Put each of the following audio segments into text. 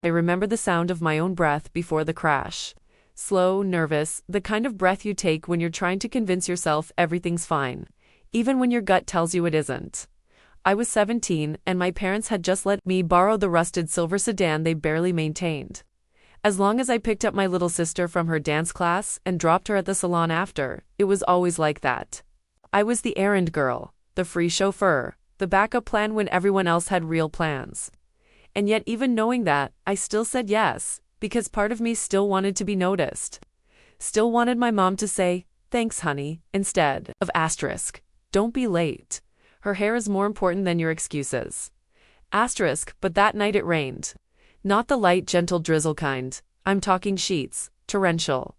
I remember the sound of my own breath before the crash. Slow, nervous, the kind of breath you take when you're trying to convince yourself everything's fine, even when your gut tells you it isn't. I was 17, and my parents had just let me borrow the rusted silver sedan they barely maintained. As long as I picked up my little sister from her dance class and dropped her at the salon after, it was always like that. I was the errand girl, the free chauffeur, the backup plan when everyone else had real plans. And yet, even knowing that, I still said yes, because part of me still wanted to be noticed. Still wanted my mom to say, "Thanks, honey," instead of asterisk, "Don't be late. Her hair is more important than your excuses." Asterisk, but that night it rained. Not the light, gentle drizzle kind. I'm talking sheets, torrential.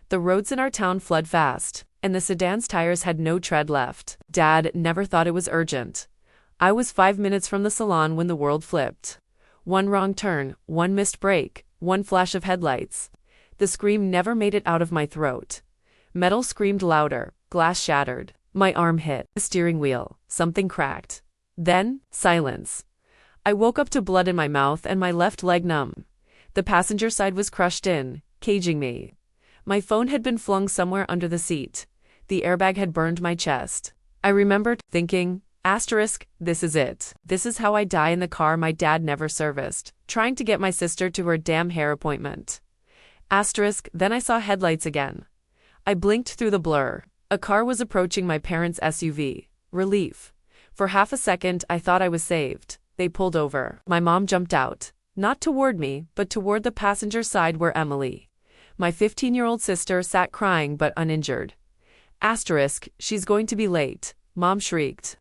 The roads in our town flood fast, and the sedan's tires had no tread left. Dad never thought it was urgent. I was 5 minutes from the salon when the world flipped. One wrong turn, one missed break, one flash of headlights. The scream never made it out of my throat. Metal screamed louder, glass shattered. My arm hit the steering wheel, something cracked. Then, silence. I woke up to blood in my mouth and my left leg numb. The passenger side was crushed in, caging me. My phone had been flung somewhere under the seat. The airbag had burned my chest. I remembered thinking, asterisk, this is it. This is how I die in the car my dad never serviced, trying to get my sister to her damn hair appointment. Asterisk, then I saw headlights again. I blinked through the blur. A car was approaching my parents' SUV. Relief. For half a second I thought I was saved. They pulled over. My mom jumped out. Not toward me, but toward the passenger side where Emily, my 15-year-old sister, sat crying but uninjured. Asterisk, she's going to be late, Mom shrieked.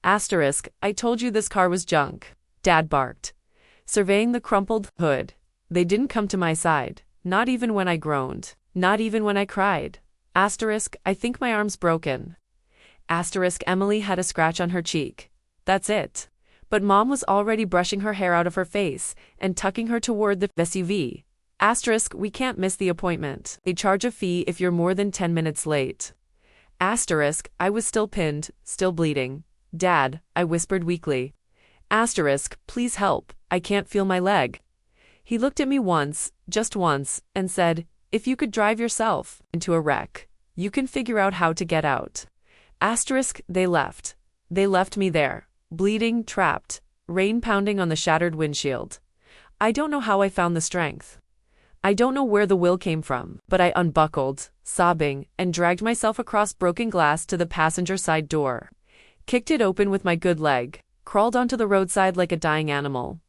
Asterisk, I told you this car was junk, Dad barked, surveying the crumpled hood. They didn't come to my side, not even when I groaned, not even when I cried. Asterisk, I think my arm's broken. Asterisk, Emily had a scratch on her cheek. That's it. But Mom was already brushing her hair out of her face and tucking her toward the SUV. Asterisk, we can't miss the appointment. They charge a fee if you're more than 10 minutes late. Asterisk, I was still pinned, still bleeding. Dad, I whispered weakly. Asterisk, please help, I can't feel my leg. He looked at me once, just once, and said, if you could drive yourself into a wreck, you can figure out how to get out. Asterisk, they left. They left me there, bleeding, trapped, rain pounding on the shattered windshield. I don't know how I found the strength. I don't know where the will came from, but I unbuckled, sobbing, and dragged myself across broken glass to the passenger side door. Kicked it open with my good leg, crawled onto the roadside like a dying animal.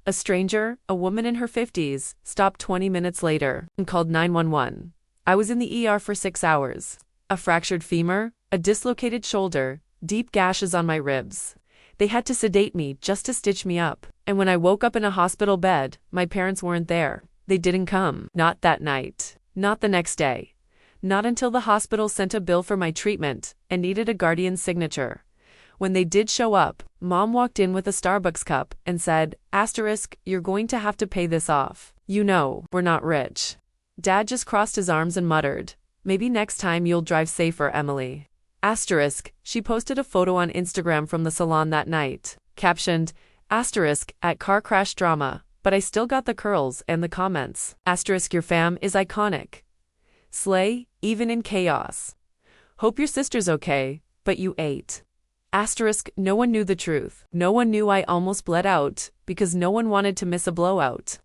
A stranger, a woman in her 50s, stopped 20 minutes later and called 911. I was in the ER for 6 hours. A fractured femur, a dislocated shoulder, deep gashes on my ribs. They had to sedate me just to stitch me up. And when I woke up in a hospital bed, my parents weren't there. They didn't come. Not that night. Not the next day. Not until the hospital sent a bill for my treatment and needed a guardian's signature. When they did show up, Mom walked in with a Starbucks cup and said, asterisk, you're going to have to pay this off. You know, we're not rich. Dad just crossed his arms and muttered, maybe next time you'll drive safer, Emily. Asterisk, she posted a photo on Instagram from the salon that night, captioned, asterisk, at car crash drama, but I still got the curls and the comments. Asterisk, your fam is iconic. Slay, even in chaos. Hope your sister's okay, but you ate. Asterisk, no one knew the truth. No one knew I almost bled out, because no one wanted to miss a blowout.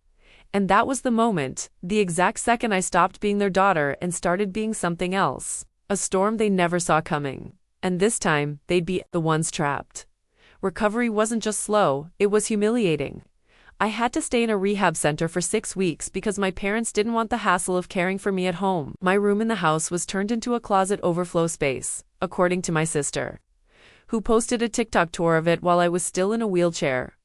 And that was the moment, the exact second I stopped being their daughter and started being something else. A storm they never saw coming. And this time, they'd be the ones trapped. Recovery wasn't just slow, it was humiliating. I had to stay in a rehab center for 6 weeks because my parents didn't want the hassle of caring for me at home. My room in the house was turned into a closet overflow space, according to my sister, who posted a TikTok tour of it while I was still in a wheelchair.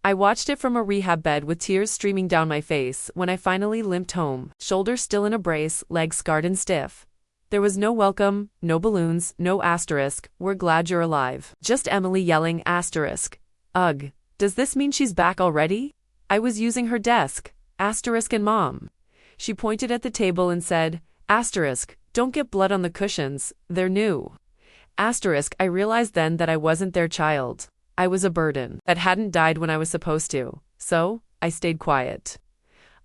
I watched it from a rehab bed with tears streaming down my face when I finally limped home, shoulders still in a brace, legs scarred and stiff. There was no welcome, no balloons, no asterisk, we're glad you're alive. Just Emily yelling asterisk. Ugh, does this mean she's back already? I was using her desk, asterisk and Mom. She pointed at the table and said, asterisk, don't get blood on the cushions, they're new. Asterisk, I realized then that I wasn't their child. I was a burden that hadn't died when I was supposed to. So, I stayed quiet.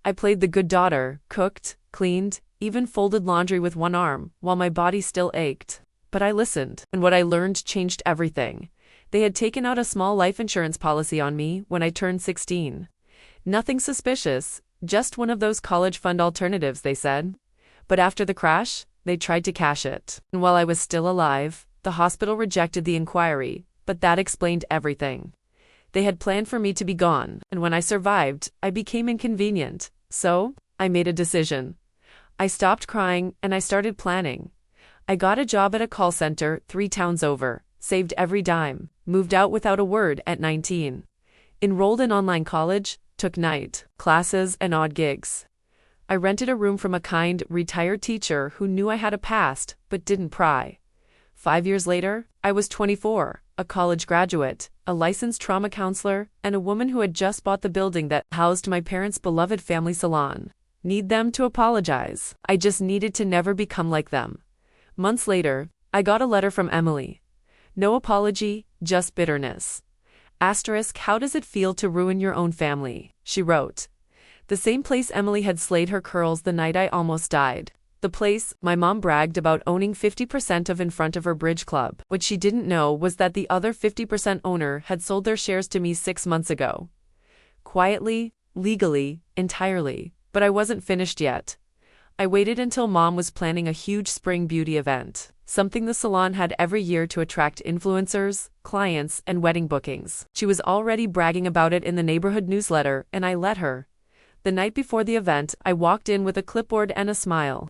I played the good daughter, cooked, cleaned, even folded laundry with one arm, while my body still ached. But I listened, and what I learned changed everything. They had taken out a small life insurance policy on me when I turned 16. Nothing suspicious, just one of those college fund alternatives, they said. But after the crash, they tried to cash it. And while I was still alive, the hospital rejected the inquiry, but that explained everything. They had planned for me to be gone, and when I survived, I became inconvenient. So, I made a decision. I stopped crying, and I started planning. I got a job at a call center 3 towns over, saved every dime, moved out without a word at 19. Enrolled in online college, took night classes and odd gigs. I rented a room from a kind, retired teacher who knew I had a past, but didn't pry. 5 years later, I was 24, a college graduate, a licensed trauma counselor, and a woman who had just bought the building that housed my parents' beloved family salon. Need them to apologize. I just needed to never become like them. Months later, I got a letter from Emily. No apology, just bitterness. Asterisk, how does it feel to ruin your own family? She wrote. The same place Emily had slayed her curls the night I almost died. The place my mom bragged about owning 50% of in front of her bridge club. What she didn't know was that the other 50% owner had sold their shares to me 6 months ago. Quietly, legally, entirely, but I wasn't finished yet. I waited until Mom was planning a huge spring beauty event, something the salon had every year to attract influencers, clients, and wedding bookings. She was already bragging about it in the neighborhood newsletter, and I let her. The night before the event, I walked in with a clipboard and a smile.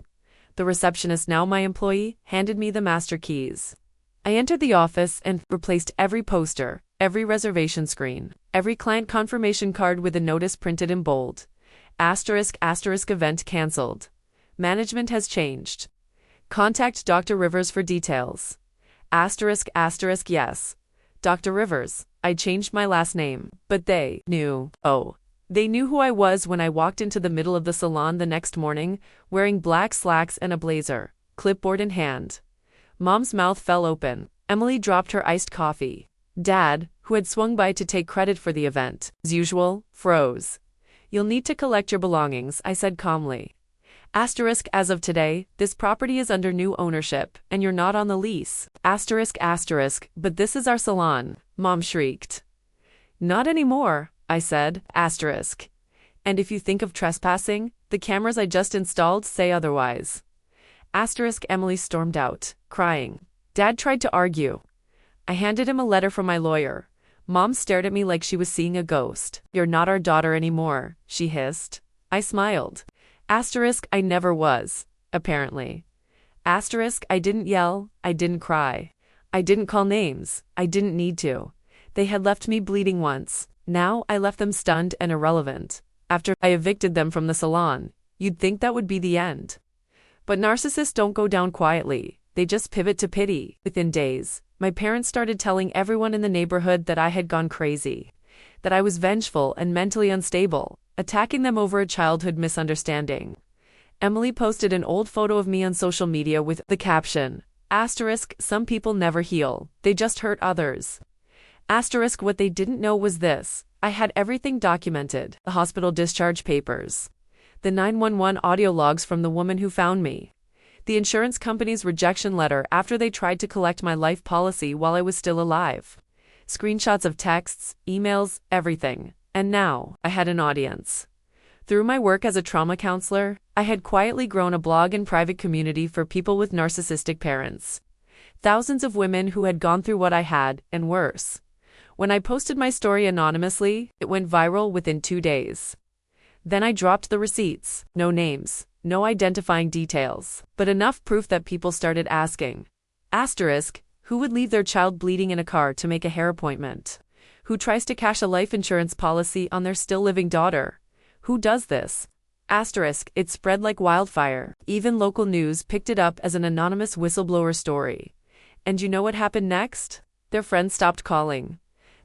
The receptionist, now my employee, handed me the master keys. I entered the office and replaced every poster, every reservation screen, every client confirmation card with a notice printed in bold. Asterisk, asterisk, event cancelled. Management has changed. Contact Dr. Rivers for details. Asterisk, asterisk, yes. Dr. Rivers, I changed my last name, but they knew. Oh. They knew who I was when I walked into the middle of the salon the next morning, wearing black slacks and a blazer, clipboard in hand. Mom's mouth fell open. Emily dropped her iced coffee. Dad, who had swung by to take credit for the event, as usual, froze. You'll need to collect your belongings, I said calmly. Asterisk, as of today, this property is under new ownership, and you're not on the lease. Asterisk, asterisk, but this is our salon, Mom shrieked. Not anymore, I said, asterisk. And if you think of trespassing, the cameras I just installed say otherwise. Asterisk, Emily stormed out, crying. Dad tried to argue. I handed him a letter from my lawyer. Mom stared at me like she was seeing a ghost. You're not our daughter anymore, she hissed. I smiled. Asterisk, I never was, apparently. Asterisk, I didn't yell, I didn't cry. I didn't call names, I didn't need to. They had left me bleeding once. Now I left them stunned and irrelevant. After I evicted them from the salon, you'd think that would be the end. But narcissists don't go down quietly, they just pivot to pity. Within days, my parents started telling everyone in the neighborhood that I had gone crazy, that I was vengeful and mentally unstable, attacking them over a childhood misunderstanding. Emily posted an old photo of me on social media with the caption, asterisk, some people never heal, they just hurt others. Asterisk, what they didn't know was this. I had everything documented. The hospital discharge papers. The 911 audio logs from the woman who found me. The insurance company's rejection letter after they tried to collect my life policy while I was still alive. Screenshots of texts, emails, everything. And now, I had an audience. Through my work as a trauma counselor, I had quietly grown a blog and private community for people with narcissistic parents. Thousands of women who had gone through what I had, and worse. When I posted my story anonymously, it went viral within 2 days. Then I dropped the receipts, no names, no identifying details, but enough proof that people started asking. Asterisk, who would leave their child bleeding in a car to make a hair appointment? Who tries to cash a life insurance policy on their still living daughter? Who does this? Asterisk, it spread like wildfire. Even local news picked it up as an anonymous whistleblower story. And you know what happened next? Their friends stopped calling.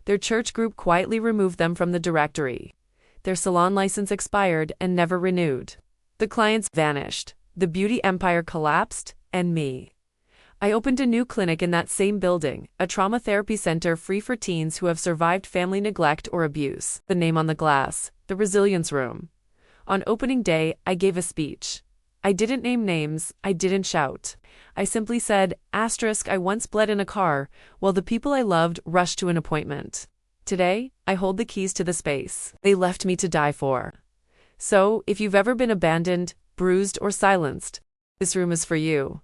Their church group quietly removed them from the directory. Their salon license expired and never renewed. The clients vanished. The beauty empire collapsed, and me. I opened a new clinic in that same building, a trauma therapy center free for teens who have survived family neglect or abuse. The name on the glass, The resilience room. On opening day, I gave a speech. I didn't name names, I didn't shout. I simply said, I once bled in a car, while the people I loved rushed to an appointment. Today, I hold the keys to the space they left me to die for. So, if you've ever been abandoned, bruised, or silenced, this room is for you.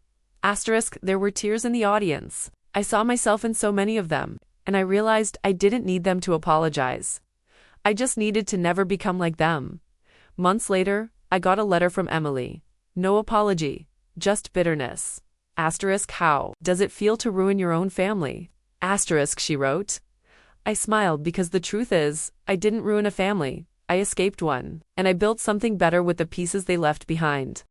There were tears in the audience. I saw myself in so many of them, and I realized I didn't need them to apologize. I just needed to never become like them. Months later, I got a letter from Emily. No apology, just bitterness. How does it feel to ruin your own family? She wrote. I smiled because the truth is, I didn't ruin a family, I escaped one, and I built something better with the pieces they left behind.